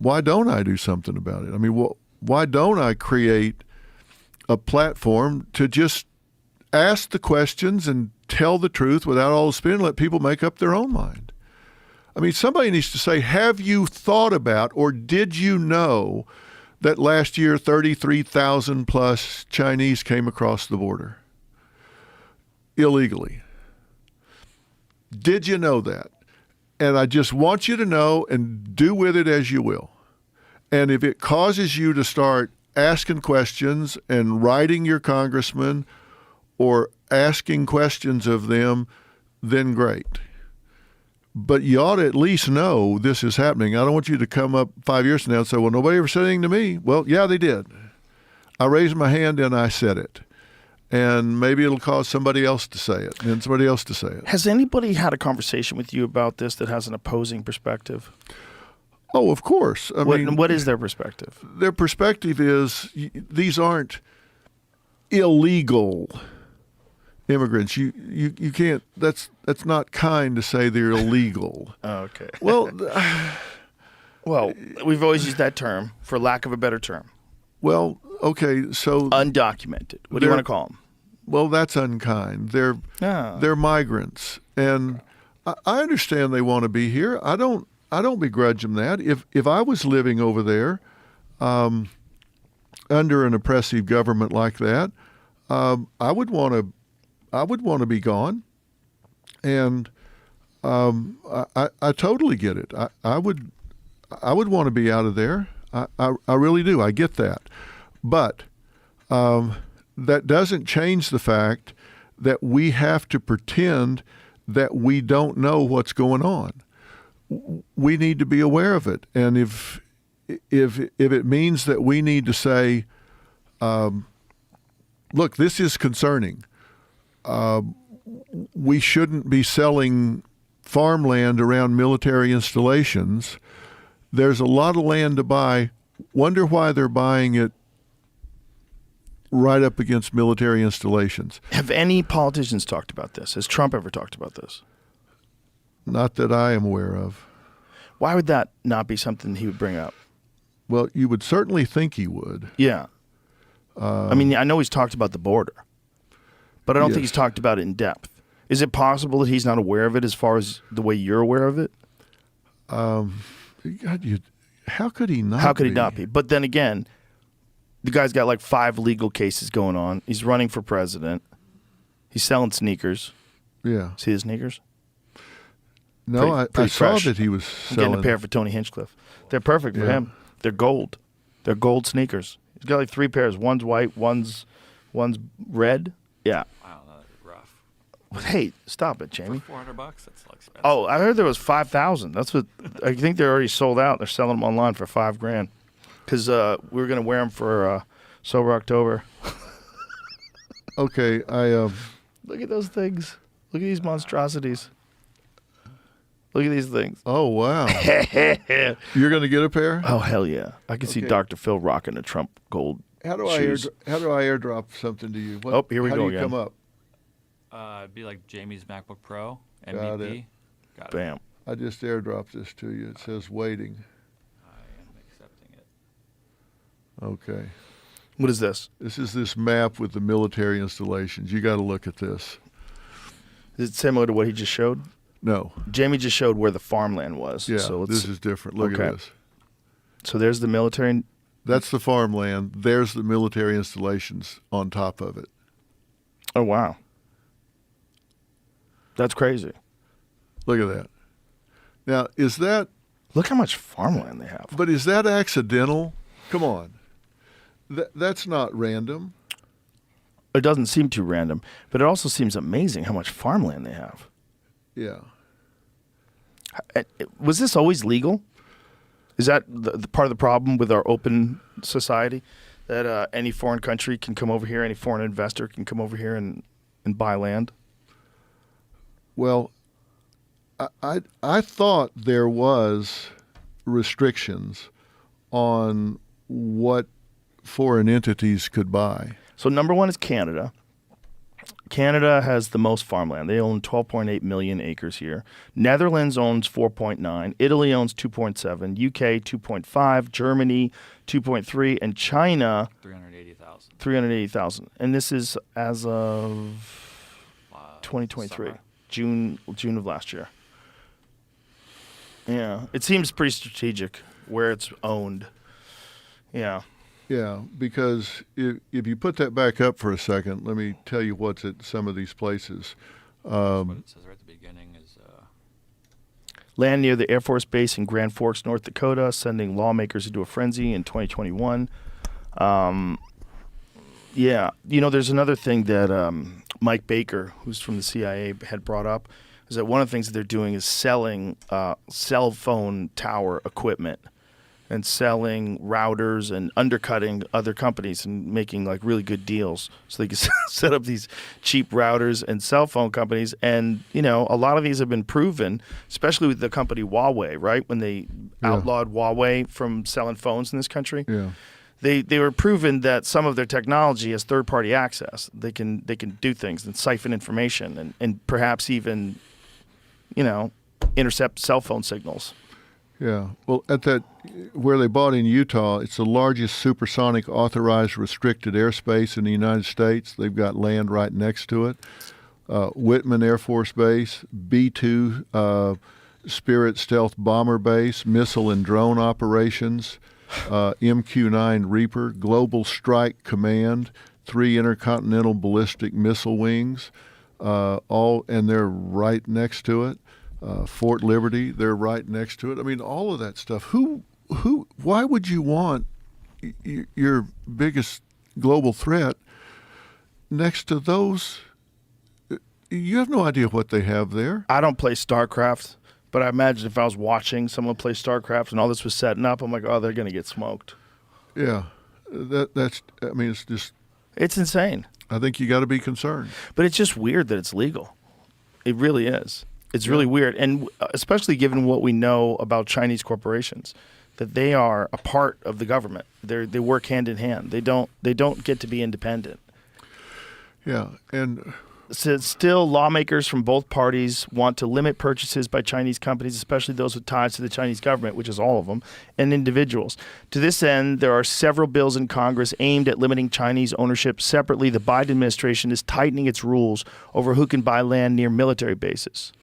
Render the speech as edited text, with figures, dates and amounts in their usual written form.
why don't I do something about it? I mean, why don't I create a platform to just ask the questions and tell the truth without all the spin and let people make up their own mind? I mean, somebody needs to say, have you thought about or did you know that last year 33,000 plus Chinese came across the border illegally? Did you know that? And I just want you to know and do with it as you will. And if it causes you to start asking questions and writing your congressman or asking questions of them, then great. But you ought to at least know this is happening. I don't want you to come up 5 years from now and say, well, nobody ever said anything to me. Well, yeah, they did. I raised my hand and I said it. And maybe it'll cause somebody else to say it and somebody else to say it. Has anybody had a conversation with you about this that has an opposing perspective? Oh, of course. I mean, what is their perspective? Their perspective is these aren't illegal immigrants. You can't. That's not kind to say they're illegal. Okay. Well, well, we've always used that term for lack of a better term. Well, okay. So undocumented. What do you want to call them? Well, that's unkind. They're migrants, and I understand they want to be here. I don't begrudge them that. If I was living over there, under an oppressive government like that, I would want to be gone, and I totally get it. I would want to be out of there. I really do. I get that, but that doesn't change the fact that we have to pretend that we don't know what's going on. We need to be aware of it, and if it means that we need to say, look, this is concerning. We shouldn't be selling farmland around military installations. There's a lot of land to buy. Wonder why they're buying it right up against military installations. Have any politicians talked about this? Has Trump ever talked about this? Not that I am aware of. Why would that not be something he would bring up? Well, you would certainly think he would. Yeah. I mean, I know he's talked about the border, but I don't think he's talked about it in depth. Is it possible that he's not aware of it as far as the way you're aware of it? God, how could he not? How could he not be? But then again, the guy's got like 5 legal cases going on. He's running for president. He's selling sneakers. Yeah. See his sneakers? No, I saw that he was selling. I'm getting a pair for Tony Hinchcliffe. They're perfect for him. They're gold. They're gold sneakers. He's got like 3 pairs. One's white, one's red. Yeah. Wow, that's rough. Hey, stop it, Jamie. For $400, that's like expensive. Oh, I heard there was 5,000. That's what I think they're already sold out. They're selling them online for $5,000 because we were gonna wear them for Sober October. Okay, Look at those things. Look at these monstrosities. Look at these things. Oh, wow. You're going to get a pair? Oh, hell yeah. I can see Dr. Phil rocking a Trump gold How do I airdrop something to you? Here we go again. How do you come up? It'd be like Jamie's MacBook Pro, Got MVP. it. Got it. Bam. I just airdropped this to you. It says waiting. I am accepting it. Okay. What is this? This is this map with the military installations. You got to look at this. Is it similar to what he just showed? No. Jamie just showed where the farmland was. Yeah, So this is different. Look at this. So there's the military. That's the farmland. There's the military installations on top of it. Oh, wow. That's crazy. Look at that. Now, is that... Look how much farmland they have. But is that accidental? Come on. That's not random. It doesn't seem too random, but it also seems amazing how much farmland they have. Yeah. Was this always legal? Is that the part of the problem with our open society? That any foreign country can come over here, any foreign investor can come over here and buy land? Well, I thought there was restrictions on what foreign entities could buy. So number one is Canada. Canada has the most farmland. They own 12.8 million acres here. Netherlands owns 4.9. Italy owns 2.7. UK 2.5. Germany 2.3. And China 380,000. 380,000. And this is as of 2023, Summer. June of last year. Yeah, it seems pretty strategic where it's owned. Yeah. Yeah, because if you put that back up for a second, let me tell you what's at some of these places. What it says right at the beginning is Land near the Air Force Base in Grand Forks, North Dakota, sending lawmakers into a frenzy in 2021. Yeah, there's another thing that Mike Baker, who's from the CIA, had brought up, is that one of the things that they're doing is selling cell phone tower equipment and selling routers and undercutting other companies and making like really good deals so they can set up these cheap routers and cell phone companies. And, a lot of these have been proven, especially with the company Huawei, right? When they outlawed Huawei from selling phones in this country. Yeah. They were proven that some of their technology has third-party access. They can do things and siphon information and perhaps even, intercept cell phone signals. Yeah. Well, at that where they bought in Utah, it's the largest supersonic authorized restricted airspace in the United States. They've got land right next to it. Whitman Air Force Base, B-2 Spirit Stealth Bomber Base, missile and drone operations, MQ-9 Reaper, Global Strike Command, 3 intercontinental ballistic missile wings, and they're right next to it. Fort Liberty, they're right next to it. I mean, all of that stuff. Why would you want your biggest global threat next to those? You have no idea what they have there. I don't play StarCraft, but I imagine if I was watching someone play StarCraft and all this was setting up, I'm like, oh, they're going to get smoked. Yeah, it's just. It's insane. I think you got to be concerned. But it's just weird that it's legal. It really is. It's really weird, and especially given what we know about Chinese corporations, that they are a part of the government. They work hand in hand. They don't get to be independent. Yeah, and So still, lawmakers from both parties want to limit purchases by Chinese companies, especially those with ties to the Chinese government, which is all of them, and individuals. To this end, there are several bills in Congress aimed at limiting Chinese ownership. Separately, the Biden administration is tightening its rules over who can buy land near military bases.